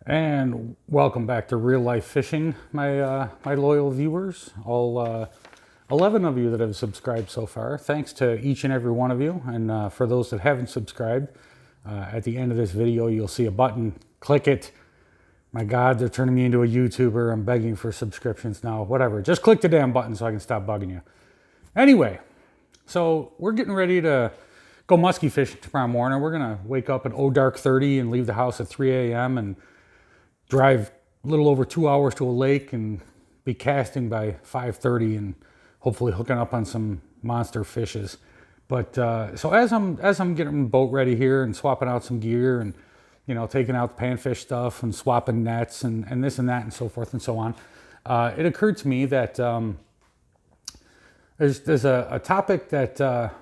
And welcome back to Real Life Fishing, my loyal viewers, all 11 of you that have subscribed so far. Thanks to each and every one of you. And for those that haven't subscribed, at the end of this video, you'll see a button. Click it. My God, they're turning me into a YouTuber. I'm begging for subscriptions now. Whatever. Just click the damn button so I can stop bugging you. Anyway, so we're getting ready to go muskie fishing tomorrow morning. We're going to wake up at dark 30 and leave the house at 3 a.m. and drive a little over 2 hours to a lake and be casting by 5:30 and hopefully hooking up on some monster fishes. But so as I'm getting the boat ready here and swapping out some gear and taking out the panfish stuff and swapping nets and this and that and so forth and so on, it occurred to me that there's a topic that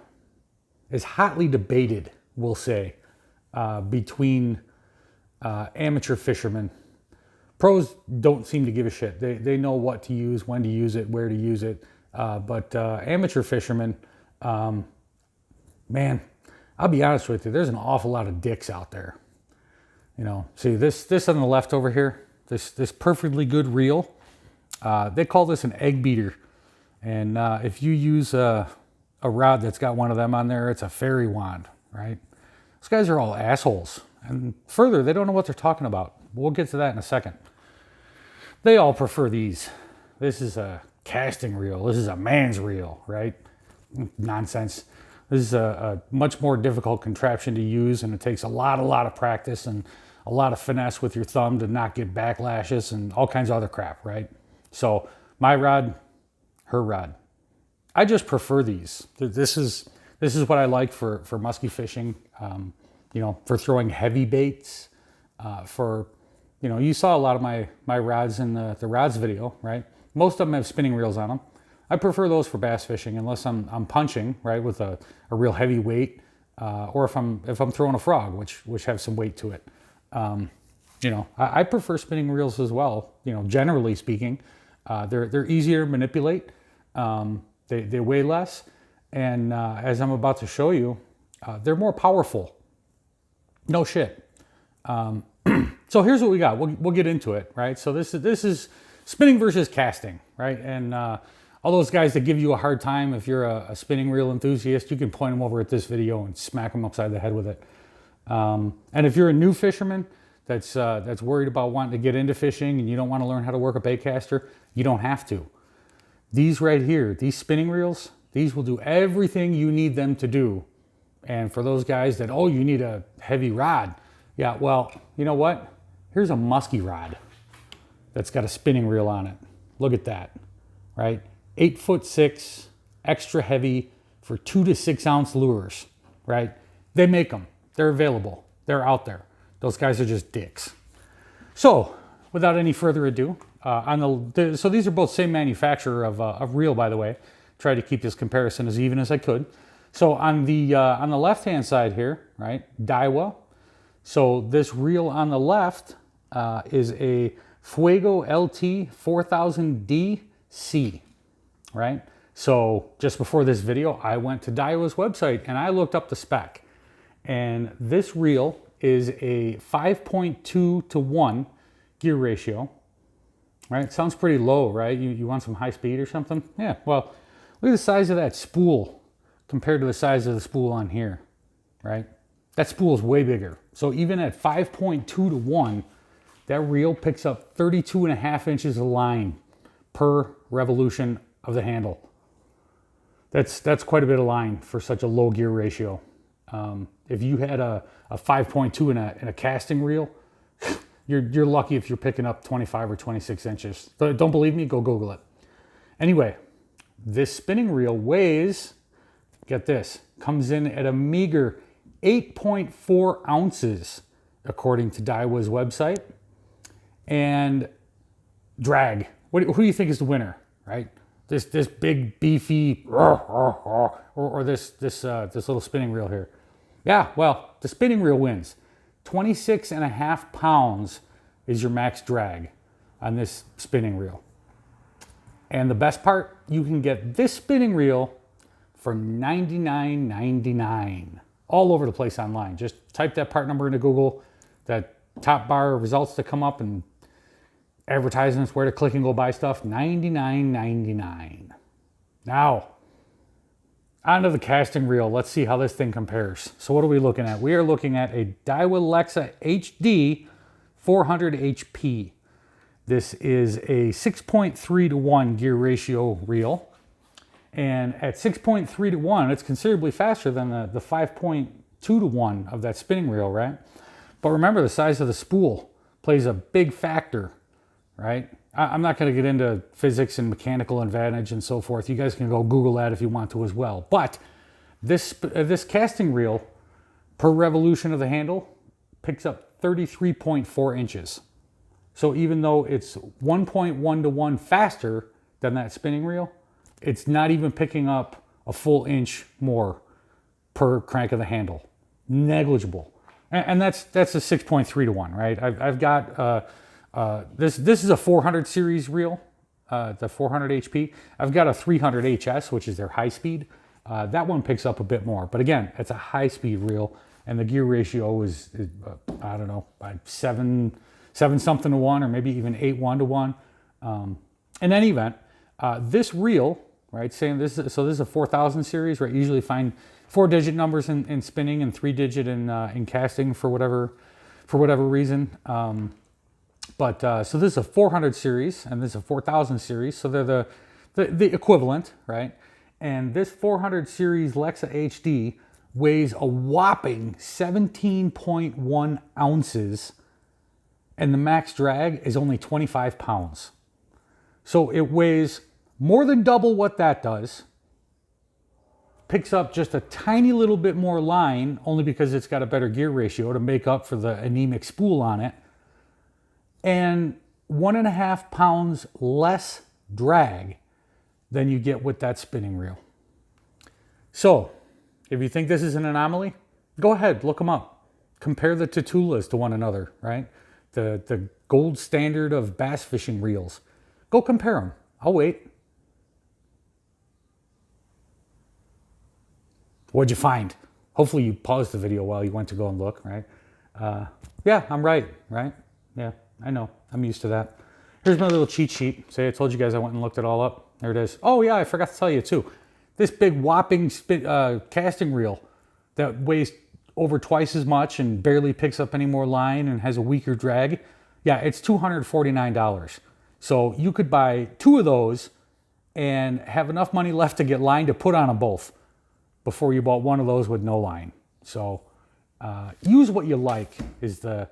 is hotly debated, we'll say, between amateur fishermen. Pros don't seem to give a shit. They know what to use, when to use it, where to use it. But amateur fishermen, man, I'll be honest with you, there's an awful lot of dicks out there. See this on the left over here, this perfectly good reel. They call this an egg beater. And if you use a rod that's got one of them on there, it's a fairy wand, right? Those guys are all assholes. And further, they don't know what they're talking about. We'll get to that in a second. They all prefer these. This is a casting reel. This is a man's reel, right? Nonsense. This is a much more difficult contraption to use, and it takes a lot of practice and a lot of finesse with your thumb to not get backlashes and all kinds of other crap, right? So my rod, her rod. I just prefer these. This is what I like for muskie fishing. For throwing heavy baits, you saw a lot of my rods in the rods video, right? Most of them have spinning reels on them. I prefer those for bass fishing unless I'm punching, right, with a real heavy weight, or if I'm throwing a frog, which have some weight to it. I prefer spinning reels as well. Generally speaking, they're easier to manipulate. They weigh less, and as I'm about to show you, they're more powerful. No shit. So here's what we got. We'll get into it, right? So this is spinning versus casting, right? And all those guys that give you a hard time, if you're a spinning reel enthusiast, you can point them over at this video and smack them upside the head with it. And if you're a new fisherman that's worried about wanting to get into fishing and you don't want to learn how to work a bait caster, you don't have to. These right here, these spinning reels, these will do everything you need them to do. And for those guys that, you need a heavy rod. Yeah, well, you know what? Here's a muskie rod that's got a spinning reel on it. Look at that, right? 8'6", extra heavy for 2 to 6 ounce lures, right? They make them. They're available. They're out there. Those guys are just dicks. So, without any further ado, so these are both same manufacturer of reel, by the way. Try to keep this comparison as even as I could. So on the left-hand side here, right, Daiwa. So this reel on the left is a Fuego LT 4000DC, right? So just before this video, I went to Daiwa's website and I looked up the spec. And this reel is a 5.2 to 1 gear ratio, right? Sounds pretty low, right? You want some high speed or something? Yeah, well, look at the size of that spool compared to the size of the spool on here, right? That spool is way bigger. So even at 5.2 to 1, that reel picks up 32.5 inches of line per revolution of the handle. That's quite a bit of line for such a low gear ratio. If you had a 5.2 in a casting reel, you're lucky if you're picking up 25 or 26 inches. Don't believe me? Go Google it. Anyway, this spinning reel weighs, get this, comes in at a meager 8.4 ounces, according to Daiwa's website. And drag. Who do you think is the winner, right? This big beefy or this little spinning reel here? Yeah, well, the spinning reel wins. 26.5 pounds is your max drag on this spinning reel. And the best part, you can get this spinning reel for $99.99 all over the place online. Just type that part number into Google. That top bar results to come up and advertisements where to click and go buy stuff, $99.99. Now, onto the casting reel. Let's see how this thing compares. So what are we looking at? We are looking at a Daiwa Lexa HD 400 HP. This is a 6.3 to 1 gear ratio reel. And at 6.3 to 1, it's considerably faster than the 5.2 to 1 of that spinning reel, right? But remember, the size of the spool plays a big factor, right? I'm not going to get into physics and mechanical advantage and so forth. You guys can go Google that if you want to as well. But this casting reel, per revolution of the handle, picks up 33.4 inches. So even though it's 1.1 to 1 faster than that spinning reel, it's not even picking up a full inch more per crank of the handle. Negligible. And that's a 6.3 to 1, right? I've got... this is a 400 series reel, the 400 HP. I've got a 300 HS, which is their high speed. That one picks up a bit more, but again, it's a high speed reel, and the gear ratio is I don't know, 7 something to 1, or maybe even 8:1 to 1. In any event, this reel, right? Saying this is a 4000 series, right? You usually find 4-digit numbers in spinning and 3-digit in casting for whatever reason. So this is a 400 series and this is a 4000 series. So they're the equivalent, right? And this 400 series Lexa HD weighs a whopping 17.1 ounces and the max drag is only 25 pounds. So it weighs more than double what that does. Picks up just a tiny little bit more line, only because it's got a better gear ratio to make up for the anemic spool on it. And 1.5 pounds less drag than you get with that spinning reel. So, if you think this is an anomaly, go ahead, look them up. Compare the Tatulas to one another, right? The gold standard of bass fishing reels. Go compare them. I'll wait. What'd you find? Hopefully you paused the video while you went to go and look, right? Yeah, I'm right? Yeah, I know. I'm used to that. Here's my little cheat sheet. Say I told you guys I went and looked it all up. There it is. Oh yeah, I forgot to tell you too. This big whopping casting reel that weighs over twice as much and barely picks up any more line and has a weaker drag. Yeah, it's $249. So you could buy 2 of those and have enough money left to get line to put on them both before you bought one of those with no line. So use what you like is the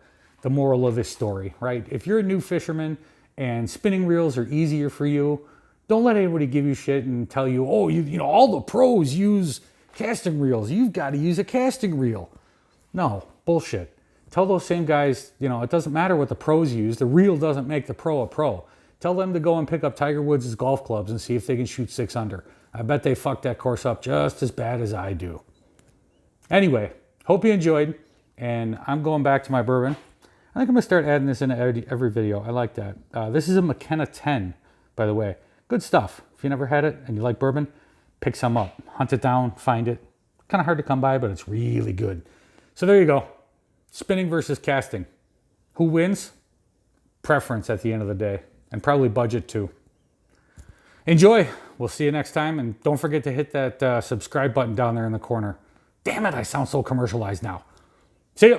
moral of this story, right? If you're a new fisherman and spinning reels are easier for you, don't let anybody give you shit and tell you, oh, you know, all the pros use casting reels. You've got to use a casting reel. No, bullshit. Tell those same guys, you know, it doesn't matter what the pros use. The reel doesn't make the pro a pro. Tell them to go and pick up Tiger Woods' golf clubs and see if they can shoot 6 under. I bet they fucked that course up just as bad as I do. Anyway, hope you enjoyed, and I'm going back to my bourbon. I think I'm going to start adding this into every video. I like that. This is a McKenna 10, by the way. Good stuff. If you never had it and you like bourbon, pick some up. Hunt it down, find it. Kind of hard to come by, but it's really good. So there you go. Spinning versus casting. Who wins? Preference at the end of the day. And probably budget too. Enjoy. We'll see you next time. And don't forget to hit that subscribe button down there in the corner. Damn it, I sound so commercialized now. See ya.